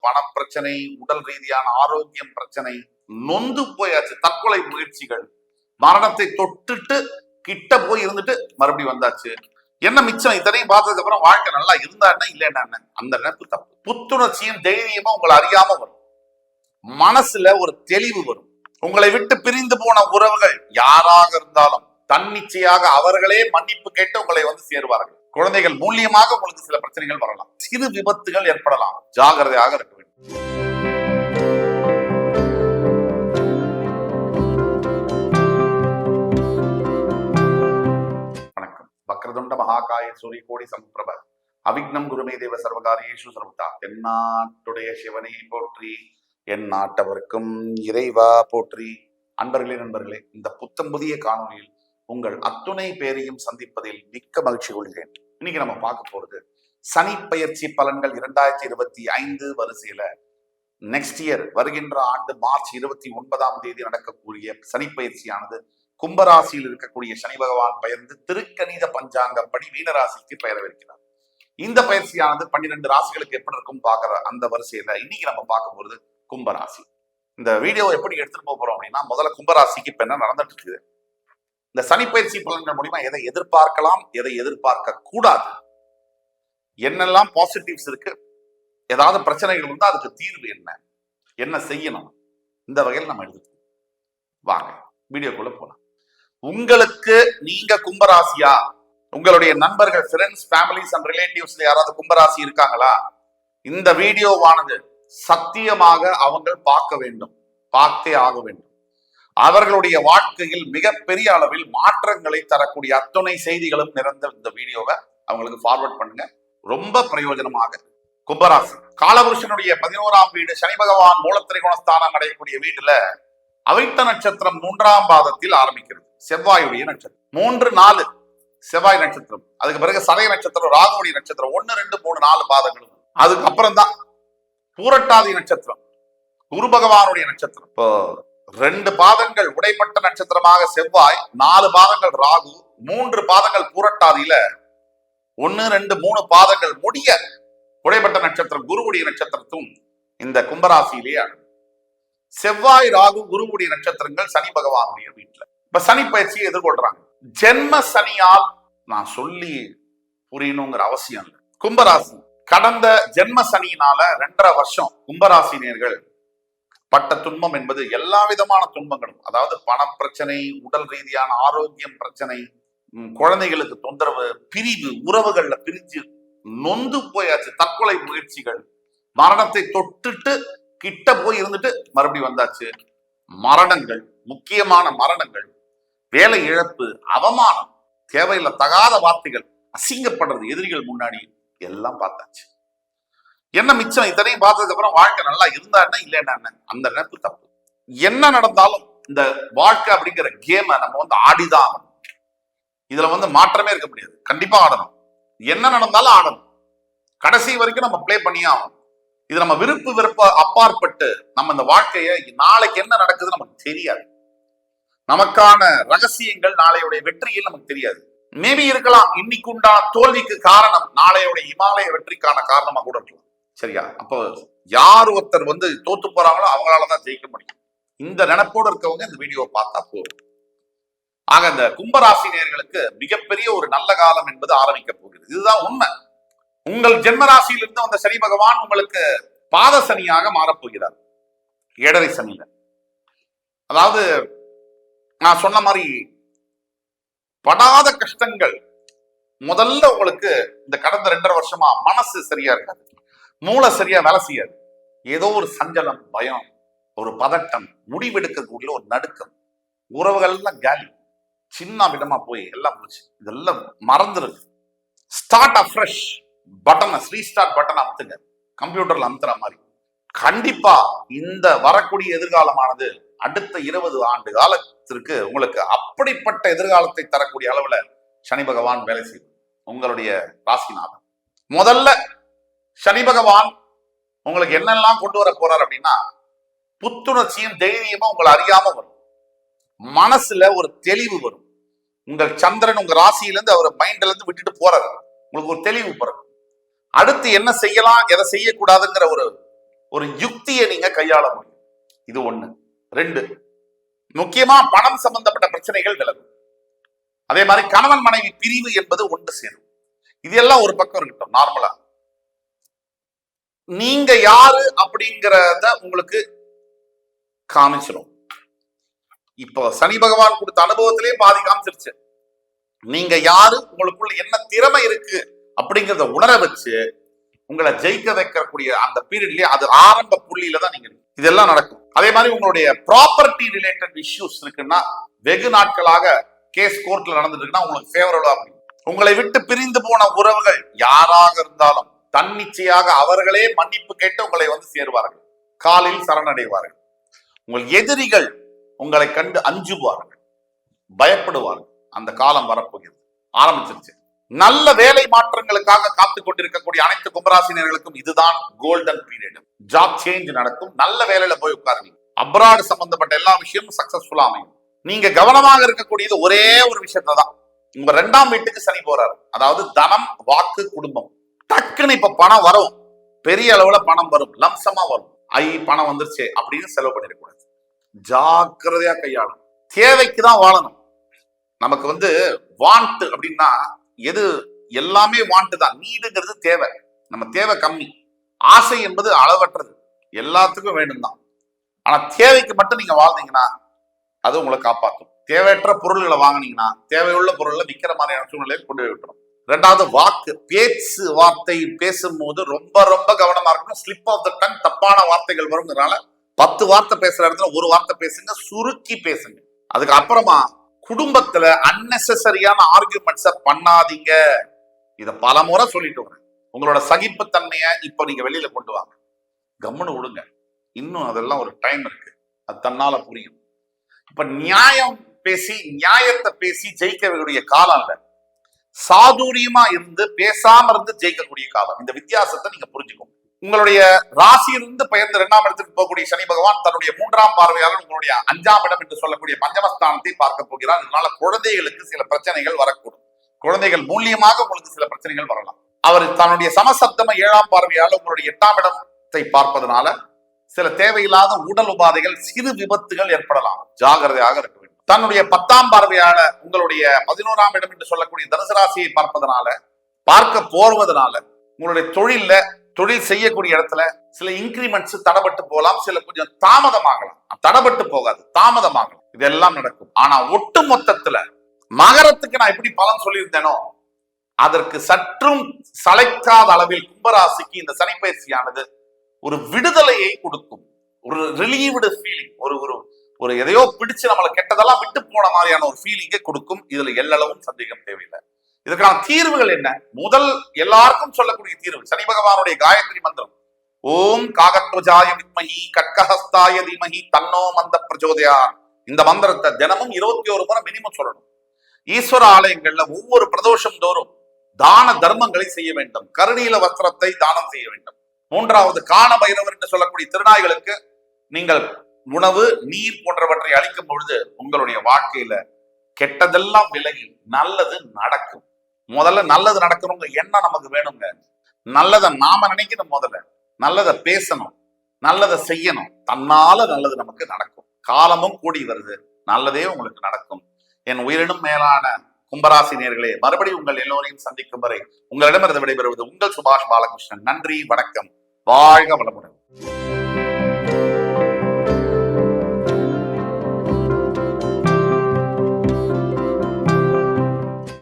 பணம் பிரச்சனை, உடல் ரீதியான ஆரோக்கியம் பிரச்சனை, நொந்து போயாச்சு. தற்கொலை முயற்சிகள், மரணத்தை தொட்டுட்டு கிட்ட போய் இருந்துட்டு மறுபடியும் வந்தாச்சு. என்ன மிச்சம்? இத்தனையும் பார்த்ததுக்கு அப்புறம் வாழ்க்கை நல்லா இருந்தா என்ன, இல்லைன்னா என்ன? அந்த நினைப்பு தப்பு. புத்துணர்ச்சியும் தைரியமும் உங்களை அறியாம வரும். மனசுல ஒரு தெளிவு வரும். உங்களை விட்டு பிரிந்து போன உறவுகள் யாராக இருந்தாலும் தன்னிச்சையாக அவர்களே மன்னிப்பு கேட்டு உங்களை வந்து சேருவார்கள். குழந்தைகள் மூலியமாக உங்களுக்கு சில பிரச்சனைகள் வரலாம், சிறு விபத்துகள் ஏற்படலாம். ஜாகிரதையாக இருக்க வேண்டும். வணக்கம். வக்ரதுண்ட மகாகாய சூரிய கோடி சம்பிரப அவிக்னம் குருமே தேவ சர்வகாரியேஷு சர்வதா. தென்னாட்டுடைய சிவனை போற்றி, என் நாட்டவர்க்கும் இறைவா போற்றி. நண்பர்களே, இந்த புத்தம் புதிய காணொலியில் உங்கள் அத்துணை பேரையும் சந்திப்பதில் மிக்க மகிழ்ச்சி கொள்கிறேன். இன்னைக்கு நம்ம பார்க்க போறது சனி பயிற்சி பலன்கள் 2025 வரிசையில நெக்ஸ்ட் இயர் வருகின்ற ஆண்டு மார்ச் 29 நடக்கக்கூடிய சனி பயிற்சியானது கும்பராசியில் இருக்கக்கூடிய சனி பகவான் பெயர்ந்து திருக்கணித பஞ்சாங்கப்படி மீனராசிக்கு பெயரவிருக்கிறார். இந்த பயிற்சியானது 12 ராசிகளுக்கு எப்படி இருக்கும் பார்க்கிற அந்த வரிசையில இன்னைக்கு நம்ம பார்க்க போறது கும்பராசி. இந்த வீடியோ எப்படி எடுத்துட்டு போறோம் அப்படின்னா, முதல்ல கும்பராசிக்கு இப்ப என்ன நடந்துட்டு இருக்குது, இந்த சனி பயிற்சி பலன்கள் மூலியமா எதை எதிர்பார்க்கலாம், எதை எதிர்பார்க்க கூடாது, என்னெல்லாம் பாசிட்டிவ்ஸ் இருக்கு, ஏதாவது பிரச்சனைகள் இருந்தா அதுக்கு தீர்வு என்ன செய்யணும், இந்த வகையில் நம்ம எடுத்துக்கணும். வாங்க வீடியோக்குள்ள போலாம். உங்களுக்கு நீங்க கும்பராசியா, உங்களுடைய நண்பர்கள், ஃப்ரெண்ட்ஸ், ஃபேமிலிஸ் அண்ட் ரிலேட்டிவ்ஸ்ல யாராவது கும்பராசி இருக்காங்களா? இந்த வீடியோவானது சத்தியமாக அவங்க பார்க்க வேண்டும், பார்த்தே ஆக வேண்டும். அவர்களுடைய வாழ்க்கையில் மிகப்பெரிய அளவில் மாற்றங்களை தரக்கூடிய அத்துணை செய்திகளும் நிறைந்த இந்த வீடியோவை அவங்களுக்கு ஃபார்வர்ட் பண்ணுங்க. ரொம்ப பிரயோஜனமாக. கும்பராசி காலபுருஷனுடைய 11ஆம் வீடு, சனி பகவான் மூலத்திரிகோணஸ்தானம் அடையக்கூடிய வீட்டுல அவிட்ட நட்சத்திரம் 3ஆம் பாதத்தில் ஆரம்பிக்கிறது. செவ்வாயுடைய நட்சத்திரம் 3, 4 செவ்வாய் நட்சத்திரம். அதுக்கு பிறகு சதய நட்சத்திரம், ராகுடைய நட்சத்திரம் 1, 2, 3, 4 பாதங்களும். அதுக்கப்புறம் தான் பூரட்டாதி நட்சத்திரம், குரு பகவானுடைய நட்சத்திரம். இப்போ 2 பாதங்கள் உடைப்பட்ட நட்சத்திரமாக செவ்வாய், 4 பாதங்கள் ராகு, 3 பாதங்கள் பூரட்டாதியில 1, 2, 3 பாதங்கள் முடிய உடைப்பட்ட நட்சத்திரம் குருவுடைய நட்சத்திரத்தும் இந்த கும்பராசியிலேயே. செவ்வாய், ராகு, குருவுடைய நட்சத்திரங்கள் சனி பகவானுடைய வீட்டுல இப்ப சனி பயிற்சியை எதிர்கொள்றாங்க. ஜென்ம சனியால் நான் சொல்லி புரியணுங்கிற அவசியம் இல்லை. கும்பராசி கடந்த ஜென்ம சனியினால 2.5 வருஷம் கும்பராசினியர்கள் பட்ட துன்பம் என்பது எல்லா விதமான துன்பங்களும், அதாவது பண பிரச்சனை, உடல் ரீதியான ஆரோக்கியம் பிரச்சனை, குழந்தைகளுக்கு தொந்தரவு, பிரிவு, உறவுகள்ல பிரிஞ்சு நொந்து போயாச்சு. தற்கொலை முயற்சிகள், மரணத்தை தொட்டுட்டு கிட்ட போய் இருந்துட்டு மறுபடியும் வந்தாச்சு. மரணங்கள், முக்கியமான மரணங்கள், வேலை இழப்பு, அவமானம், தேவையில்லை தகாத வார்த்தைகள், அசிங்கப்படுறது எதிரிகள் முன்னாடி எல்லாம் பார்த்தாச்சு. என்ன மிச்சம்? இத்தனையும் பார்த்ததுக்கு அப்புறம் வாழ்க்கை நல்லா இருந்தா என்ன, இல்லைன்னா என்ன? அந்த நினைப்பு தப்பு. என்ன நடந்தாலும் இந்த வாழ்க்கை அப்படிங்கிற கேமை நம்ம ஆடிதான் ஆகணும். இதுல மாற்றமே இருக்க முடியாது. கண்டிப்பா ஆடணும். என்ன நடந்தாலும் ஆடணும். கடைசி வரைக்கும் நம்ம பிளே பண்ணியே ஆகணும். இது நம்ம விருப்ப அப்பாற்பட்டு நம்ம இந்த வாழ்க்கைய நாளைக்கு என்ன நடக்குது நமக்கு தெரியாது. நமக்கான ரகசியங்கள் நாளையுடைய வெற்றியில் நமக்கு தெரியாது. மேபி இருக்கலாம் இன்னைக்கு உண்டான தோல்விக்கு காரணம் நாளையுடைய இமாலய வெற்றிக்கான காரணமா கூட இருக்கலாம். சரியா? அப்போ யார் ஒருத்தர் தோத்து போறாங்களோ அவங்களாலதான் ஜெயிக்க முடியும். இந்த நினைப்போடு இருக்கவங்க இந்த வீடியோவை பார்த்தா போதும். ஆக இந்த கும்பராசினியர்களுக்கு மிகப்பெரிய ஒரு நல்ல காலம் என்பது ஆரம்பிக்க போகிறது. இதுதான் உண்மை. உங்கள் ஜென்மராசியிலிருந்து வந்த சனி பகவான் உங்களுக்கு பாத சனியாக மாறப்போகிறார். 7.5 சனியில. அதாவது நான் சொன்ன மாதிரி படாத கஷ்டங்கள். முதல்ல உங்களுக்கு இந்த கடந்த 2.5 வருஷமா மனசு சரியா இருக்காது, மூளை சரியா வேலை செய்யாது. ஏதோ ஒரு சஞ்சலம், பயம், ஒரு பதட்டம், முடிவெடுக்கக்கூடிய ஒரு நடுக்கம், உறவுகள்லாம் காலி, சின்ன விதமா போய் எல்லாம் போச்சு. இதெல்லாம் மறந்துருக்கு. ஸ்டார்ட் அஃப்ரெஷ் பட்டனை, ரீஸ்டார்ட் பட்டன் அமுத்துங்க, கம்ப்யூட்டர்ல அமுத்துற மாதிரி. கண்டிப்பா இந்த வரக்கூடிய எதிர்காலமானது அடுத்த 20 ஆண்டு காலத்திற்கு உங்களுக்கு அப்படிப்பட்ட எதிர்காலத்தை தரக்கூடிய அளவுல சனி பகவான் வேலை செய்யும். உங்களுடைய ராசிநாதன் முதல்ல சனி பகவான் உங்களுக்கு என்னெல்லாம் கொண்டு வர போறார் அப்படின்னா, புத்துணர்ச்சியும் தைரியமும் உங்களை அறியாம வரும். மனசுல ஒரு தெளிவு வரும். உங்கள் சந்திரன் உங்க ராசியிலிருந்து அவர் மைண்ட்ல இருந்து விட்டுட்டு போறாரு. உங்களுக்கு ஒரு தெளிவு பிறகு அடுத்து என்ன செய்யலாம், எதை செய்யக்கூடாதுங்கிற ஒரு ஒரு யுக்தியை நீங்க கையாள முடியும். இது ஒண்ணு. 2, முக்கியமா பணம் சம்பந்தப்பட்ட பிரச்சனைகள் விலகும். அதே மாதிரி கணவன் மனைவி பிரிவு என்பது ஒன்று சேரும். இது எல்லாம் ஒரு பக்கம் இருக்கட்டும். நார்மலா நீங்க யாரு அப்படிங்கிறத உங்களுக்கு காமிச்சிடும். இப்போ சனி பகவான் கொடுத்த அனுபவத்திலே பாதி காமிச்சிருச்சு. நீங்க யாரு, உங்களுக்குள்ள என்ன திறமை இருக்கு அப்படிங்கிறத உணர வச்சு உங்களை ஜெயிக்க வைக்கக்கூடிய அந்த பீரியட்லயே அது ஆரம்ப புள்ளியில தான் நீங்க இதெல்லாம் நடக்கும். அதே மாதிரி உங்களுடைய ப்ராப்பர்ட்டி ரிலேட்டட் இஷ்யூஸ் இருக்குன்னா, வெகு நாட்களாக கேஸ் கோர்ட்ல நடந்துட்டு இருக்குன்னா உங்களுக்கு ஃபேவரபிளா முடியும். உங்களை விட்டு பிரிந்து போன உறவுகள் யாராக இருந்தாலும் தன்னிச்சையாக அவர்களே மன்னிப்பு கேட்டு உங்களை வந்து சேருவார்கள், காலில் சரணடைவார்கள். உங்கள் எதிரிகள் உங்களை கண்டு அஞ்சுவார்கள், பயப்படுவார்கள். அந்த காலம் வரப்போகிறது, ஆரம்பிச்சிருச்சு. நல்ல வேலை மாற்றங்களுக்காக காத்துக் கொண்டிருக்கக்கூடிய அனைத்து கும்பராசினியர்களுக்கும் இதுதான் கோல்டன் பீரியட். ஜாப் சேஞ்ச் நடக்கும், நல்ல வேலையில போய் உட்காருவீங்க. அப்ராட் சம்பந்தப்பட்ட எல்லா விஷயமும் சக்சஸ்ஃபுல்லா அமையும். நீங்க கவனமாக இருக்கக்கூடியது ஒரே ஒரு விஷயத்தான், உங்க 2ஆம் வீட்டுக்கு சனி போறாரு. அதாவது தனம், வாக்கு, குடும்பம். டக்குன்னு இப்ப பணம் வரும், பெரிய அளவுல பணம் வரும், லம்சமா வரும். பணம் வந்துருச்சு அப்படின்னு செலவு பண்ணிடக்கூடாது, ஜாக்கிரதையா கையாளும். தேவைக்கு தான் வாழணும். நமக்கு வந்து வாண்ட் அப்படின்னா எது எல்லாமே வாண்ட் தான். நீடுங்கிறது தேவை, நம்ம தேவை கம்மி. ஆசை என்பது அளவற்றது, எல்லாத்துக்கும் வேண்டும் தான். ஆனா தேவைக்கு மட்டும் நீங்க வாழ்ந்தீங்கன்னா அது உங்களை காப்பாற்றும். தேவையற்ற பொருள்களை வாங்கினீங்கன்னா தேவையுள்ள பொருள்களை விற்கிற மாதிரியான சூழ்நிலையில் கொண்டு போய் விட்டுரும். 2வது வாக்கு, பேச்சு வார்த்தை பேசும்போது ரொம்ப ரொம்ப கவனமா இருக்கணும். ஸ்லிப் ஆஃப் த டங், தப்பான வார்த்தைகள் வருங்கிறதுனால 10 வார்த்தை பேசுற இடத்துல ஒரு வார்த்தை பேசுங்க, சுருக்கி பேசுங்க. அதுக்கு அப்புறமா குடும்பத்துல அன்னெசரியான ஆர்கியூமெண்ட்ஸ பண்ணாதீங்க. இத பல முறை சொல்லிட்டு வரேன். உங்களோட சகிப்புத்தன்மைய இப்ப நீங்க வெளியில கொண்டு வாங்க, கம்முன்னு விடுங்க. இன்னும் அதெல்லாம் ஒரு டைம் இருக்கு, அது தன்னால புரியும். இப்ப நியாயம் பேசி நியாயத்தை பேசி ஜெயிக்கக்கூடிய காலம் இல்ல, சாதுரியமா இருந்து பேசாம இருந்து ஜெயிக்கக்கூடிய காலம். இந்த வித்தியாசத்தை நீங்க புரிஞ்சுக்கணும். உங்களுடைய ராசியிலிருந்து பெயர்ந்து 2ஆம் இடத்துக்கு போகக்கூடிய சனி பகவான் தன்னுடைய 3ஆம் பார்வையாளர் உங்களுடைய 5ஆம் இடம் என்று சொல்லக்கூடிய பஞ்சமஸ்தானத்தை பார்க்க போகிறார். இதனால குழந்தைகளுக்கு சில பிரச்சனைகள் வரக்கூடும். குழந்தைகள் மூலியமாக உங்களுக்கு சில பிரச்சனைகள் வரலாம். அவர் தன்னுடைய சமசப்தம 7ஆம் பார்வையாளர் உங்களுடைய 8ஆம் இடத்தை பார்ப்பதனால சில தேவையில்லாத உடல் உபாதைகள், சிறு விபத்துகள் ஏற்படலாம், ஜாகிரதையாக இருக்க வேண்டும். தன்னுடைய 10ஆம் பார்வையால உங்களுடைய 11ஆம் இடம் என்று சொல்லக்கூடிய தனுசு ராசியை பார்க்க போவதனால உங்களுடைய தொழில் செய்யக்கூடிய இடத்துல சில இன்கிரிமெண்ட்ஸ் தடப்பட்டு போகலாம், சில கொஞ்சம் தாமதமாகலாம். தடப்பட்டு போகாது, தாமதமாகலாம். இதெல்லாம் நடக்கும். ஆனா ஒட்டு மொத்தத்துல மகரத்துக்கு நான் எப்படி பலன் சொல்லியிருந்தேனோ அதற்கு சற்றும் சளைக்காத அளவில் கும்பராசிக்கு இந்த சனிப்பயிற்சியானது ஒரு விடுதலையை கொடுக்கும், ஒரு ரிலீவ்டு ஃபீலிங், ஒரு எதையோ பிடிச்சு நம்மளை கெட்டதெல்லாம் விட்டு போன மாதிரியான ஒரு ஃபீலிங்கை கொடுக்கும். இதுல எல்லளவும் சந்தேகம் தேவையில்லை. இதுக்கான தீர்வுகள் என்ன? முதல் எல்லாருக்கும் சொல்லக்கூடிய தீர்வு சனி பகவானுடைய காயத்ரி மந்திரம். ஓம் காகத்வஜாய வித்மஹி கட்கஹஸ்தாய தீமஹி தன்னோ மந்த பிரச்சோதயாத். இந்த மந்திரத்தை தினமும் 21 முறை மினிமம் சொல்லணும். ஈஸ்வர ஆலயங்கள்ல ஒவ்வொரு பிரதோஷம் தோறும் தான தர்மங்களை செய்ய வேண்டும். கருநீல வஸ்திரத்தை தானம் செய்ய வேண்டும். 3வது காண பைரவர் என்று சொல்லக்கூடிய திருநாய்களுக்கு நீங்கள் உணவு, நீர் போன்றவற்றை அளிக்கும் பொழுது உங்களுடைய வாழ்க்கையில கெட்டதெல்லாம் விலகி நல்லது நடக்கும். முதல்ல நல்லது நடக்கணுங்க எண்ணம் நமக்கு வேணுங்க. நல்லதை நாம நினைக்கணும், முதல்ல நல்லதை பேசணும், நல்லதை செய்யணும். தன்னால நல்லது நமக்கு நடக்கும். காலமும் கூடி வருது, நல்லதே உங்களுக்கு நடக்கும். என் உயிரினும் மேலான கும்பராசி நேயர்களே, மறுபடியும் உங்கள் எல்லோரையும் சந்திக்கும் வரை உங்களிடமிருந்து விடைபெறுவது உங்கள் சுபாஷ் பாலகிருஷ்ணன். நன்றி, வணக்கம், வாழ்க வளமுடன்.